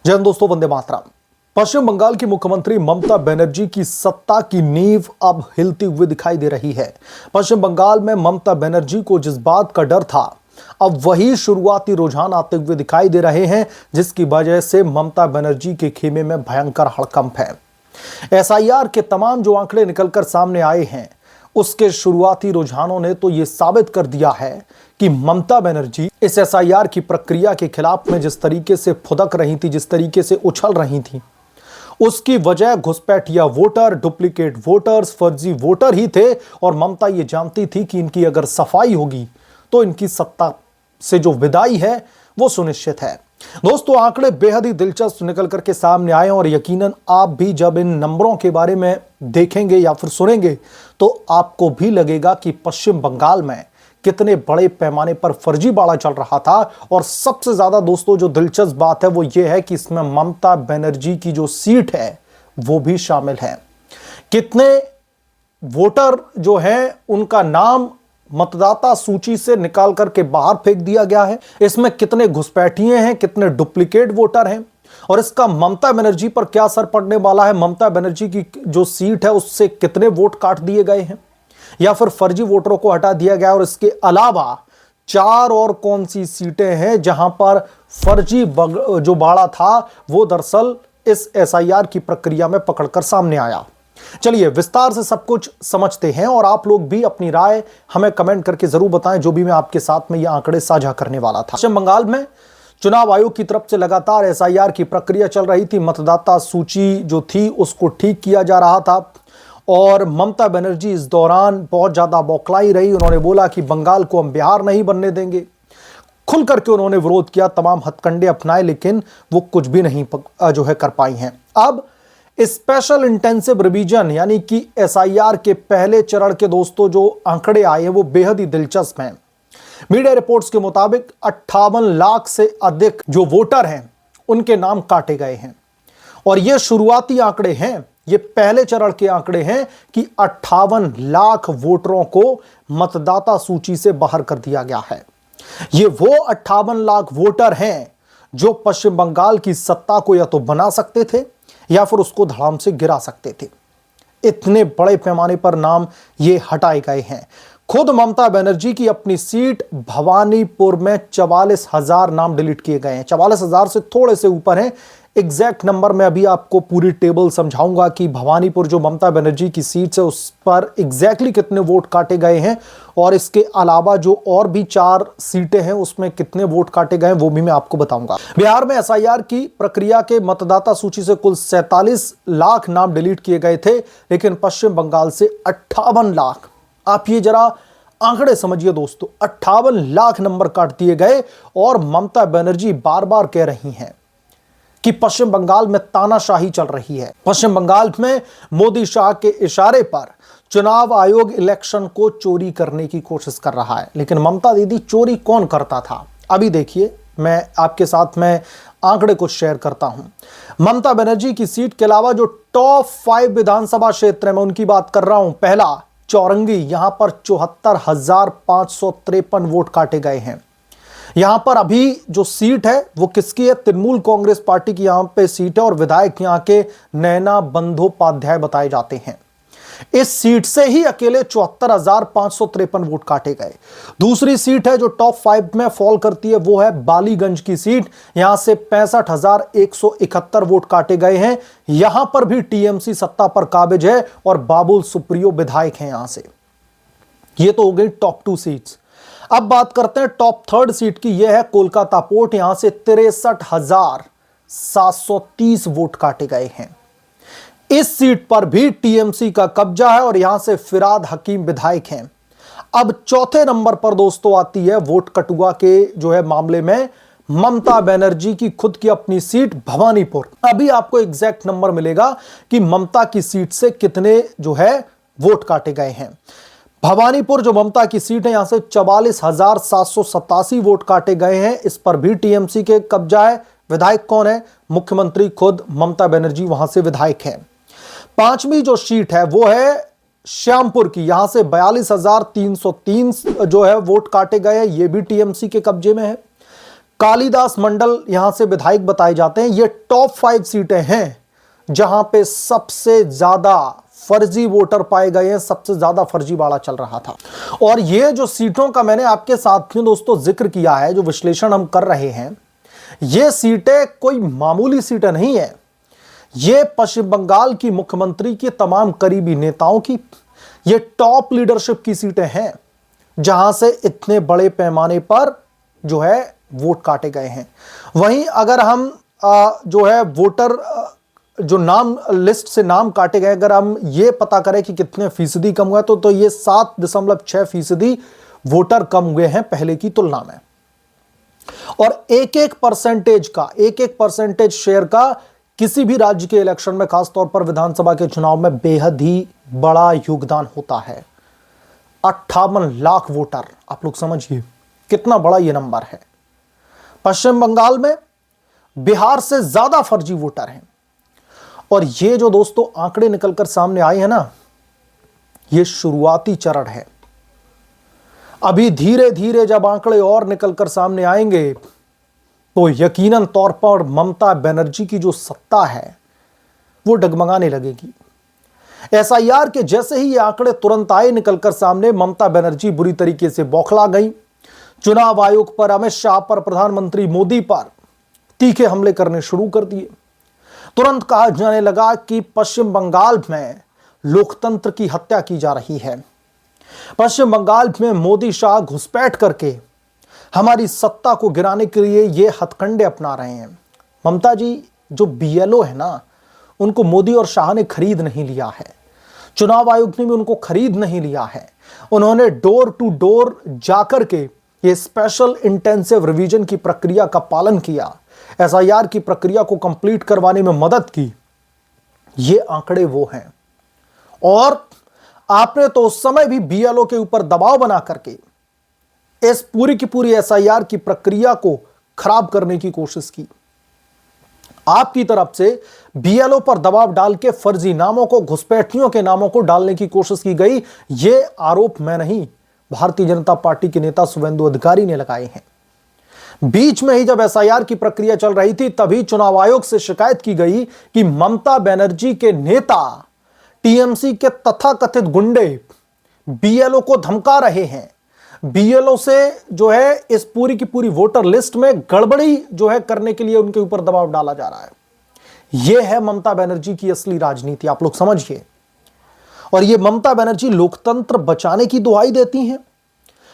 जय हिंद दोस्तों, वंदे मातरम। पश्चिम बंगाल की मुख्यमंत्री ममता बनर्जी की सत्ता की नींव अब हिलती हुई दिखाई दे रही है। पश्चिम बंगाल में ममता बनर्जी को जिस बात का डर था, अब वही शुरुआती रुझान आते हुए दिखाई दे रहे हैं, जिसकी वजह से ममता बनर्जी के खेमे में भयंकर हड़कंप है। एसआईआर के तमाम जो आंकड़े निकलकर सामने आए हैं, उसके शुरुआती रुझानों ने तो यह साबित कर दिया है कि ममता बनर्जी इस एसआईआर की प्रक्रिया के खिलाफ में जिस तरीके से फुदक रही थी, जिस तरीके से उछल रही थी, उसकी वजह घुसपैठिया वोटर, डुप्लीकेट वोटर्स, फर्जी वोटर ही थे। और ममता ये जानती थी कि इनकी अगर सफाई होगी तो इनकी सत्ता से जो विदाई है वो सुनिश्चित है। दोस्तों, आंकड़े बेहद ही दिलचस्प निकल करके सामने आए और यकीनन आप भी जब इन नंबरों के बारे में देखेंगे या फिर सुनेंगे तो आपको भी लगेगा कि पश्चिम बंगाल में कितने बड़े पैमाने पर फर्जीवाड़ा चल रहा था। और सबसे ज्यादा दोस्तों जो दिलचस्प बात है वो ये है कि इसमें ममता बनर्जी की जो सीट है वो भी शामिल है। कितने वोटर जो हैं उनका नाम मतदाता सूची से निकाल करके बाहर फेंक दिया गया है, इसमें कितने घुसपैठिए हैं, कितने डुप्लीकेट वोटर हैं और इसका ममता बनर्जी पर क्या असर पड़ने वाला है। ममता बनर्जी की जो सीट है उससे कितने वोट काट दिए गए हैं या फिर फर्जी वोटरों को हटा दिया गया। और इसके अलावा 4 और कौन सी सीटें हैं जहां पर फर्जी जो बाड़ा था वो दरअसल इस एसआईआर की प्रक्रिया में पकड़कर सामने आया। चलिए विस्तार से सब कुछ समझते हैं और आप लोग भी अपनी राय हमें कमेंट करके जरूर बताएं, जो भी मैं आपके साथ में ये आंकड़े साझा करने वाला था। पश्चिम बंगाल में चुनाव आयोग की तरफ से लगातार एसआईआर की प्रक्रिया चल रही थी। मतदाता सूची जो थी उसको ठीक किया जा रहा था और ममता बनर्जी इस दौरान बहुत ज्यादा बौखलाई रही। उन्होंने बोला कि बंगाल को हम बिहार नहीं बनने देंगे। खुल करके उन्होंने विरोध किया, तमाम हथकंडे अपनाए, लेकिन वो कुछ भी नहीं जो है कर पाई हैं। अब स्पेशल इंटेंसिव रिवीजन यानी कि एसआईआर के पहले चरण के दोस्तों जो आंकड़े आए हैं वो बेहद ही दिलचस्प हैं। मीडिया रिपोर्ट्स के मुताबिक 58 लाख से अधिक जो वोटर हैं उनके नाम काटे गए हैं और ये शुरुआती आंकड़े हैं, ये पहले चरण के आंकड़े हैं कि 58 लाख वोटरों को मतदाता सूची से बाहर कर दिया गया है। ये वो 58 लाख वोटर हैं जो पश्चिम बंगाल की सत्ता को या तो बना सकते थे या फिर उसको धड़ाम से गिरा सकते थे। इतने बड़े पैमाने पर नाम ये हटाए गए हैं। खुद ममता बनर्जी की अपनी सीट भवानीपुर में 44,000 नाम डिलीट किए गए हैं। 44,000 से थोड़े से ऊपर हैं। एग्जैक्ट नंबर में अभी आपको पूरी टेबल समझाऊंगा कि भवानीपुर जो ममता बनर्जी की सीट है उस पर एग्जैक्टली कितने वोट काटे गए हैं और इसके अलावा जो और भी 4 सीटें हैं उसमें कितने वोट काटे गए हैं वो भी मैं आपको बताऊंगा। बिहार में एसआईआर की प्रक्रिया के मतदाता सूची से कुल 47 लाख नाम डिलीट किए गए थे, लेकिन पश्चिम बंगाल से 58 लाख। आप ये जरा आंकड़े समझिए दोस्तों, 58 लाख नंबर काट दिए गए और ममता बनर्जी बार बार कह रही हैं कि पश्चिम बंगाल में तानाशाही चल रही है। पश्चिम बंगाल में मोदी शाह के इशारे पर चुनाव आयोग इलेक्शन को चोरी करने की कोशिश कर रहा है। लेकिन ममता दीदी, चोरी कौन करता था? अभी देखिए, मैं आपके साथ में आंकड़े कुछ शेयर करता हूं। ममता बनर्जी की सीट के अलावा जो टॉप 5 विधानसभा क्षेत्र है मैं उनकी बात कर रहा हूं। पहला चौरंगी, यहां पर 74,553 वोट काटे गए हैं। यहां पर अभी जो सीट है वो किसकी है? तृणमूल कांग्रेस पार्टी की यहां पे सीट है और विधायक यहां के नैना बंदोपाध्याय बताए जाते हैं। इस सीट से ही अकेले 74,553 वोट काटे गए। दूसरी सीट है जो टॉप 5 में फॉल करती है, वो है बालीगंज की सीट। यहां से 65,171 वोट काटे गए हैं। यहां पर भी टीएमसी सत्ता पर काबिज है और बाबुल सुप्रियो विधायक हैं यहां से। ये तो हो गई टॉप 2 सीट्स। अब बात करते हैं टॉप 3 सीट की। यह है कोलकाता पोर्ट। यहां से 63,730 वोट काटे गए हैं। इस सीट पर भी टीएमसी का कब्जा है और यहां से फिराद हकीम विधायक हैं। अब चौथे नंबर पर दोस्तों आती है वोट कटुआ के जो है मामले में ममता बनर्जी की खुद की अपनी सीट भवानीपुर। अभी आपको एग्जैक्ट नंबर मिलेगा कि ममता की सीट से कितने जो है वोट काटे गए हैं। भवानीपुर जो ममता की सीट है, यहां से 44,787 वोट काटे गए हैं। इस पर भी टीएमसी के कब्जा है। विधायक कौन है? मुख्यमंत्री खुद ममता बनर्जी वहां से विधायक हैं। 5वीं जो सीट है वो है श्यामपुर की। यहां से 42,303 जो है वोट काटे गए हैं। ये भी टीएमसी के कब्जे में है। कालिदास मंडल यहां से विधायक बताए जाते हैं। ये टॉप 5 सीटें हैं जहां पे सबसे ज्यादा फर्जी वोटर पाए गए हैं, सबसे ज्यादा फर्जीवाड़ा चल रहा था। और ये जो सीटों का मैंने आपके साथियों दोस्तों जिक्र किया है, जो विश्लेषण हम कर रहे हैं, ये सीटें कोई मामूली सीटें नहीं है। ये पश्चिम बंगाल की मुख्यमंत्री के तमाम करीबी नेताओं की, ये टॉप लीडरशिप की सीटें हैं जहां से इतने बड़े पैमाने पर जो है वोट काटे गए हैं। वहीं अगर हम जो है वोटर जो नाम लिस्ट से नाम काटे गए, अगर हम ये पता करें कि कितने फीसदी कम हुआ तो ये 7.6% वोटर कम हुए हैं पहले की तुलना में। और एक एक परसेंटेज शेयर का किसी भी राज्य के इलेक्शन में, खासतौर पर विधानसभा के चुनाव में बेहद ही बड़ा योगदान होता है। 58 लाख वोटर, आप लोग समझिए कितना बड़ा यह नंबर है। पश्चिम बंगाल में बिहार से ज्यादा फर्जी वोटर हैं। और ये जो दोस्तों आंकड़े निकलकर सामने आए हैं ना, ये शुरुआती चरण है। अभी धीरे धीरे जब आंकड़े और निकलकर सामने आएंगे तो यकीनन तौर पर ममता बनर्जी की जो सत्ता है वो डगमगाने लगेगी। एसआईआर के जैसे ही ये आंकड़े तुरंत आए निकलकर सामने, ममता बनर्जी बुरी तरीके से बौखला गई। चुनाव आयोग पर, अमित शाह पर, प्रधानमंत्री मोदी पर तीखे हमले करने शुरू कर दिए। तुरंत कहा जाने लगा कि पश्चिम बंगाल में लोकतंत्र की हत्या की जा रही है। पश्चिम बंगाल में मोदी शाह घुसपैठ करके हमारी सत्ता को गिराने के लिए ये हथकंडे अपना रहे हैं। ममता जी जो बीएलओ है ना, उनको मोदी और शाह ने खरीद नहीं लिया है, चुनाव आयोग ने भी उनको खरीद नहीं लिया है। उन्होंने डोर टू डोर जाकर के ये स्पेशल इंटेंसिव रिवीजन की प्रक्रिया का पालन किया, एसआईआर की प्रक्रिया को कंप्लीट करवाने में मदद की। ये आंकड़े वो हैं। और आपने तो उस समय भी बीएलओ के ऊपर दबाव बना करके इस पूरी की पूरी एसआईआर की प्रक्रिया को खराब करने की कोशिश की। आपकी तरफ से बीएलओ पर दबाव डाल के फर्जी नामों को, घुसपैठियों के नामों को डालने की कोशिश की गई। यह आरोप मैं नहीं, भारतीय जनता पार्टी के नेता शुभेंदु अधिकारी ने लगाए हैं। बीच में ही जब एसआईआर की प्रक्रिया चल रही थी, तभी चुनाव आयोग से शिकायत की गई कि ममता बनर्जी के नेता, टीएमसी के तथाकथित गुंडे बीएलओ को धमका रहे हैं। बीएलओ से जो है इस पूरी की पूरी वोटर लिस्ट में गड़बड़ी जो है करने के लिए उनके ऊपर दबाव डाला जा रहा है। यह है ममता बनर्जी की असली राजनीति, आप लोग समझिए। और यह ममता बनर्जी लोकतंत्र बचाने की दुहाई देती हैं,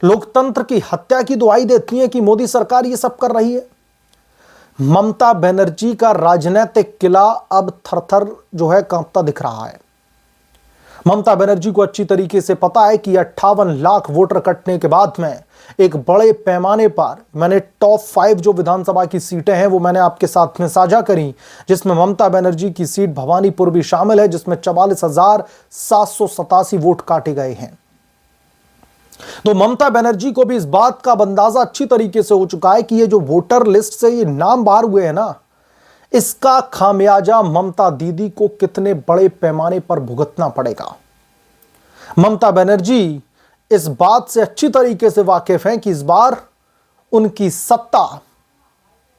लोकतंत्र की हत्या की दुहाई देती हैं कि मोदी सरकार ये सब कर रही है। ममता बनर्जी का राजनीतिक किला अब थर-थर जो है कांपता दिख रहा है। ममता बनर्जी को अच्छी तरीके से पता है कि 58 लाख वोटर कटने के बाद में एक बड़े पैमाने पर, मैंने टॉप 5 जो विधानसभा की सीटें हैं वो मैंने आपके साथ में साझा करी, जिसमें ममता बनर्जी की सीट भवानीपुर भी शामिल है, जिसमें 44,787 वोट काटे गए हैं। तो ममता बनर्जी को भी इस बात का अंदाजा अच्छी तरीके से हो चुका है कि ये जो वोटर लिस्ट से ये नाम बाहर हुए हैं ना, इसका खामियाजा ममता दीदी को कितने बड़े पैमाने पर भुगतना पड़ेगा। ममता बनर्जी इस बात से अच्छी तरीके से वाकिफ हैं कि इस बार उनकी सत्ता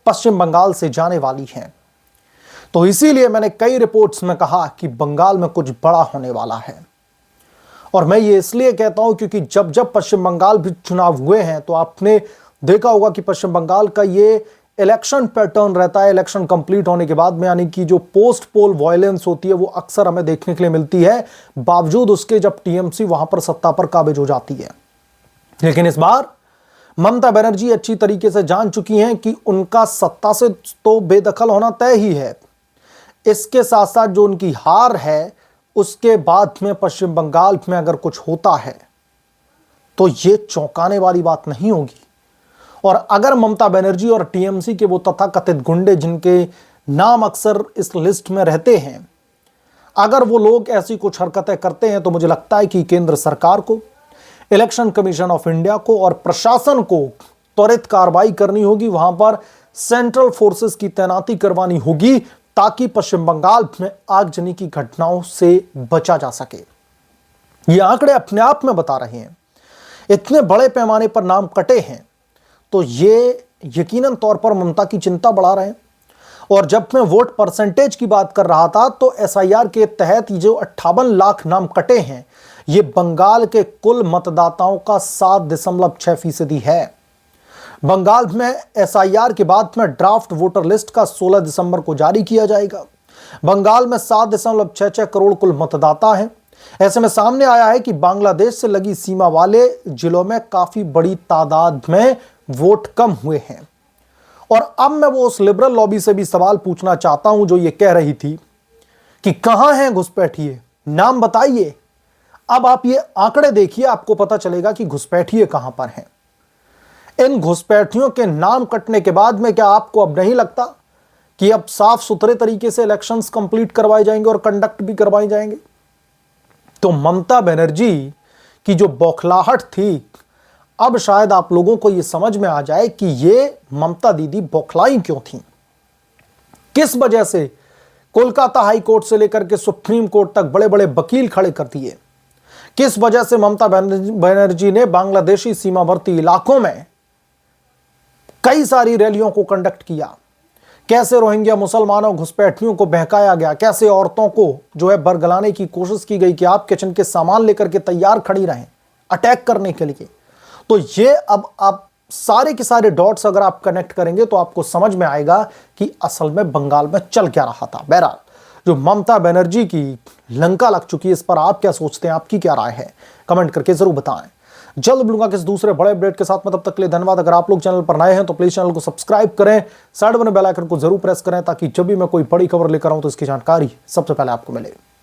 पश्चिम बंगाल से जाने वाली है। तो इसीलिए मैंने कई रिपोर्ट्स में कहा कि बंगाल में कुछ बड़ा होने वाला है। और मैं ये इसलिए कहता हूं क्योंकि जब जब पश्चिम बंगाल भी चुनाव हुए हैं तो आपने देखा होगा कि पश्चिम बंगाल का ये इलेक्शन पैटर्न रहता है। इलेक्शन कंप्लीट होने के बाद में, यानी कि जो पोस्ट पोल वायलेंस होती है वो अक्सर हमें देखने के लिए मिलती है, बावजूद उसके जब टीएमसी वहां पर सत्ता पर काबिज हो जाती है। लेकिन इस बार ममता बनर्जी अच्छी तरीके से जान चुकी हैं कि उनका सत्ता से तो बेदखल होना तय ही है। इसके साथ साथ जो उनकी हार है, उसके बाद में पश्चिम बंगाल में अगर कुछ होता है तो ये चौंकाने वाली बात नहीं होगी। और अगर ममता बनर्जी और टीएमसी के वो तथाकथित गुंडे जिनके नाम अक्सर इस लिस्ट में रहते हैं, अगर वो लोग ऐसी कुछ हरकतें करते हैं तो मुझे लगता है कि केंद्र सरकार को, इलेक्शन कमीशन ऑफ इंडिया को और प्रशासन को त्वरित कार्रवाई करनी होगी। वहां पर सेंट्रल फोर्सेस की तैनाती करवानी होगी ताकि पश्चिम बंगाल में आगजनी की घटनाओं से बचा जा सके। ये आंकड़े अपने आप में बता रहे हैं, इतने बड़े पैमाने पर नाम कटे हैं तो ये यकीनन तौर पर ममता की चिंता बढ़ा रहे हैं। और जब मैं वोट परसेंटेज की बात कर रहा था तो एसआईआर के तहत जो 58 लाख नाम कटे हैं, ये बंगाल के कुल मतदाताओं का 7.6% है। बंगाल में एसआईआर के बाद में ड्राफ्ट वोटर लिस्ट का 16 दिसंबर को जारी किया जाएगा। बंगाल में 7.66 करोड़ कुल मतदाता हैं। ऐसे में सामने आया है कि बांग्लादेश से लगी सीमा वाले जिलों में काफी बड़ी तादाद में वोट कम हुए हैं। और अब मैं वो उस लिबरल लॉबी से भी सवाल पूछना चाहता हूं जो ये कह रही थी कि कहां हैं घुसपैठिए, नाम बताइए। अब आप ये आंकड़े देखिए, आपको पता चलेगा कि घुसपैठिए कहां पर हैं। इन घुसपैठियों के नाम कटने के बाद में क्या आपको अब नहीं लगता कि अब साफ सुथरे तरीके से इलेक्शंस कंप्लीट करवाए जाएंगे और कंडक्ट भी करवाए जाएंगे? तो ममता बनर्जी की जो बौखलाहट थी, अब शायद आप लोगों को यह समझ में आ जाए कि ये ममता दीदी बौखलाई क्यों थी, किस वजह से कोलकाता हाई कोर्ट से लेकर के सुप्रीम कोर्ट तक बड़े बड़े वकील खड़े कर दिए, किस वजह से ममता बनर्जी ने बांग्लादेशी सीमावर्ती इलाकों में कई सारी रैलियों को कंडक्ट किया, कैसे रोहिंग्या मुसलमानों घुसपैठियों को बहकाया गया, कैसे औरतों को जो है बरगलाने की कोशिश की गई कि आप किचन के सामान लेकर के तैयार खड़ी रहें अटैक करने के लिए। तो ये अब आप सारे के सारे डॉट्स अगर आप कनेक्ट करेंगे तो आपको समझ में आएगा कि असल में बंगाल में चल क्या रहा था। बहरहाल जो ममता बनर्जी की लंका लग चुकी है, इस पर आप क्या सोचते हैं, आपकी क्या राय है, कमेंट करके जरूर बताएं। जल्द मिलूंगा किस दूसरे बड़े अपडेट के साथ में, तब तक के लिए धन्यवाद। अगर आप लोग चैनल पर नए हैं तो प्लीज चैनल को सब्सक्राइब करें, साइड बने बेल आइकन को जरूर प्रेस करें ताकि जब भी मैं कोई बड़ी खबर लेकर आऊं तो इसकी जानकारी सबसे पहले आपको मिले।